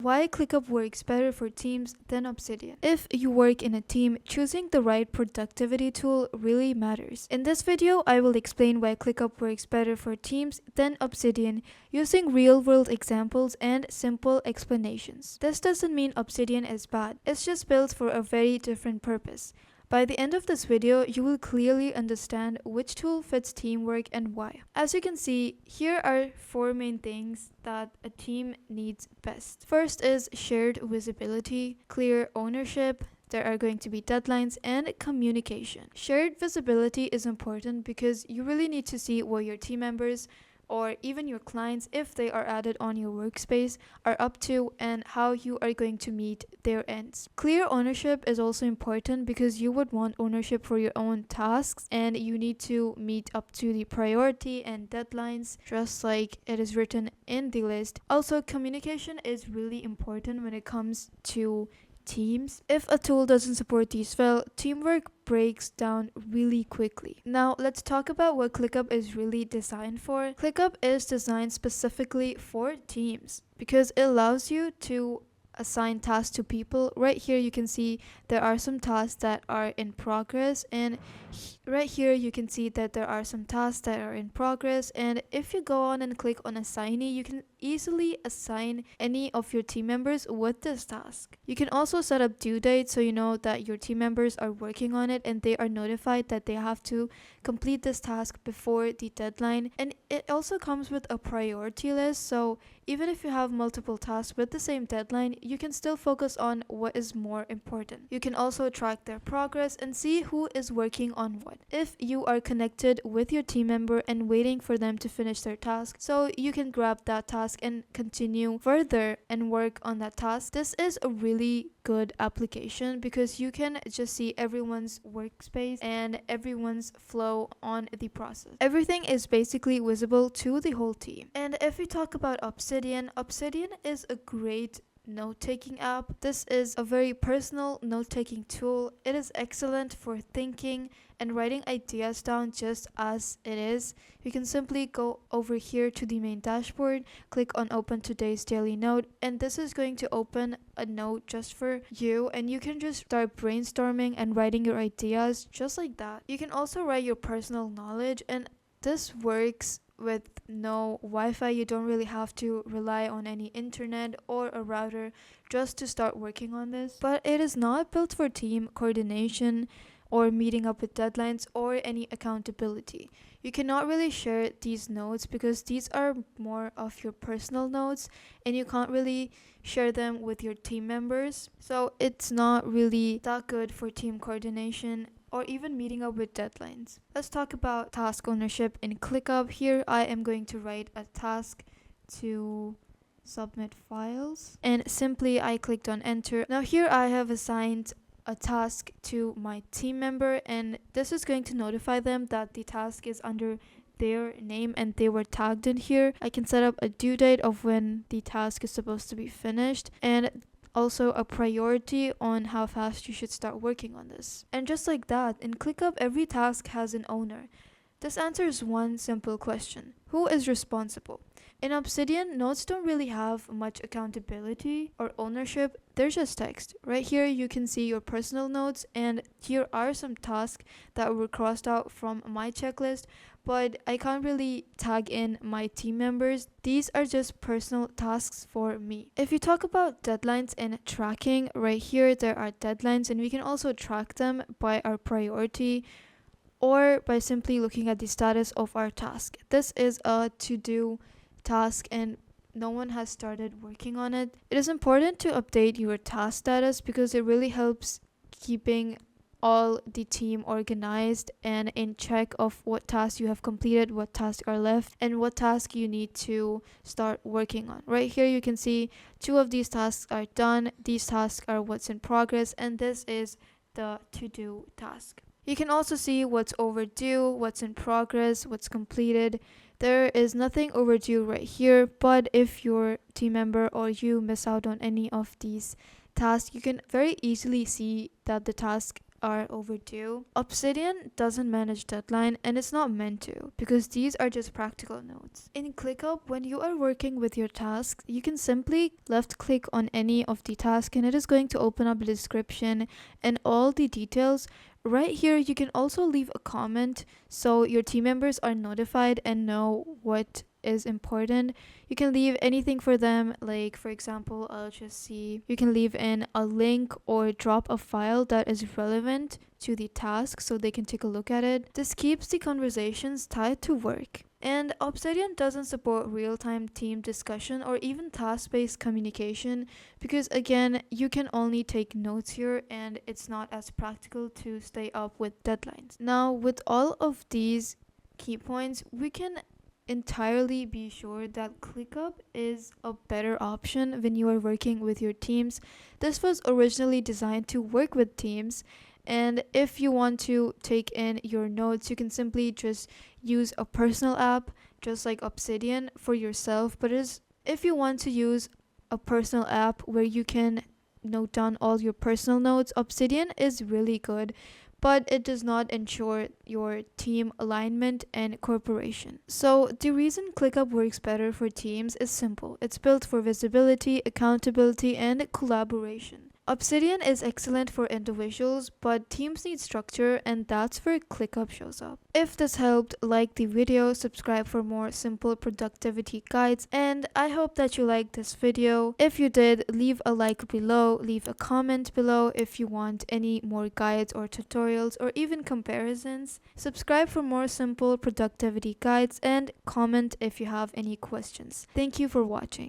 Why ClickUp works better for teams than Obsidian. If you work in a team, choosing the right productivity tool really matters. In this video, I will explain why ClickUp works better for teams than Obsidian using real-world examples and simple explanations. This doesn't mean Obsidian is bad, it's just built for a very different purpose. By the end of this video, you will clearly understand which tool fits teamwork and why. As you can see, here are 4 main things that a team needs best. First is shared visibility, clear ownership. There are going to be deadlines and communication. Shared visibility is important because you really need to see what your team members or even your clients, if they are added on your workspace, are up to and how you are going to meet their ends. Clear ownership is also important because you would want ownership for your own tasks and you need to meet up to the priority and deadlines just like it is written in the list. Also, communication is really important when it comes to teams. If a tool doesn't support these well, teamwork breaks down really quickly. Now let's talk about what ClickUp is really designed for. ClickUp is designed specifically for teams because it allows you to assign tasks to people. Right here you can see there are some tasks that are in progress, and right here you can see that there are some tasks that are in progress, and if you go on and click on assignee, you can easily assign any of your team members with this task. You can also set up due dates so you know that your team members are working on it and they are notified that they have to complete this task before the deadline. And it also comes with a priority list, so even if you have multiple tasks with the same deadline, you can still focus on what is more important. You can also track their progress and see who is working on what. If you are connected with your team member and waiting for them to finish their task, so you can grab that task and continue further and work on that task. This is a really good application because you can just see everyone's workspace and everyone's flow on the process. Everything is basically visible to the whole team. And if we talk about Obsidian is a great note-taking app. This is a very personal note-taking tool. It is excellent for thinking and writing ideas down just as it is. You can simply go over here to the main dashboard, click on open today's daily note, and this is going to open a note just for you, and you can just start brainstorming and writing your ideas just like that. You can also write your personal knowledge, and this works with no Wi-Fi. You don't really have to rely on any internet or a router just to start working on this. But it is not built for team coordination or meeting up with deadlines or any accountability. You cannot really share these notes because these are more of your personal notes and you can't really share them with your team members. So it's not really that good for team coordination or even meeting up with deadlines. Let's talk about task ownership in ClickUp. Here I am going to write a task to submit files, and simply I clicked on enter. Now here I have assigned a task to my team member, and this is going to notify them that the task is under their name and they were tagged in here. I can set up a due date of when the task is supposed to be finished, and also a priority on how fast you should start working on this. And just like that, in ClickUp, every task has an owner. This answers one simple question: who is responsible? In Obsidian, notes don't really have much accountability or ownership. They're just text. Right here you can see your personal notes, and here are some tasks that were crossed out from my checklist, but I can't really tag in my team members. These are just personal tasks for me. If you talk about deadlines and tracking, right here there are deadlines, and we can also track them by our priority or by simply looking at the status of our task. This is a to-do task and no one has started working on it. It is important to update your task status because it really helps keeping all the team organized and in check of what tasks you have completed, what tasks are left, and what tasks you need to start working on. Right here you can see 2 of these tasks are done, these tasks are what's in progress, and this is the to-do task. You can also see what's overdue, what's in progress, what's completed. There is nothing overdue right here, but if your team member or you miss out on any of these tasks, you can very easily see that the task are overdue. Obsidian doesn't manage deadline, and it's not meant to, because these are just practical notes. In ClickUp, when you are working with your tasks, you can simply left click on any of the tasks and it is going to open up a description and all the details. Right here, you can also leave a comment so your team members are notified and know what is important. You can leave anything for them, like for example, I'll just see, you can leave in a link or drop a file that is relevant to the task so they can take a look at it. This keeps the conversations tied to work. And Obsidian doesn't support real-time team discussion or even task-based communication because again, you can only take notes here and it's not as practical to stay up with deadlines. Now, with all of these key points, we can entirely be sure that ClickUp is a better option when you are working with your teams. This was originally designed to work with teams, and if you want to take in your notes, you can simply just use a personal app just like Obsidian for yourself. But if you want to use a personal app where you can note down all your personal notes, Obsidian is really good, but it does not ensure your team alignment and cooperation. So the reason ClickUp works better for teams is simple. It's built for visibility, accountability, and collaboration. Obsidian is excellent for individuals, but teams need structure, and that's where ClickUp shows up. If this helped, like the video, subscribe for more simple productivity guides, and I hope that you liked this video. If you did, leave a like below, leave a comment below if you want any more guides or tutorials or even comparisons. Subscribe for more simple productivity guides and comment if you have any questions. Thank you for watching.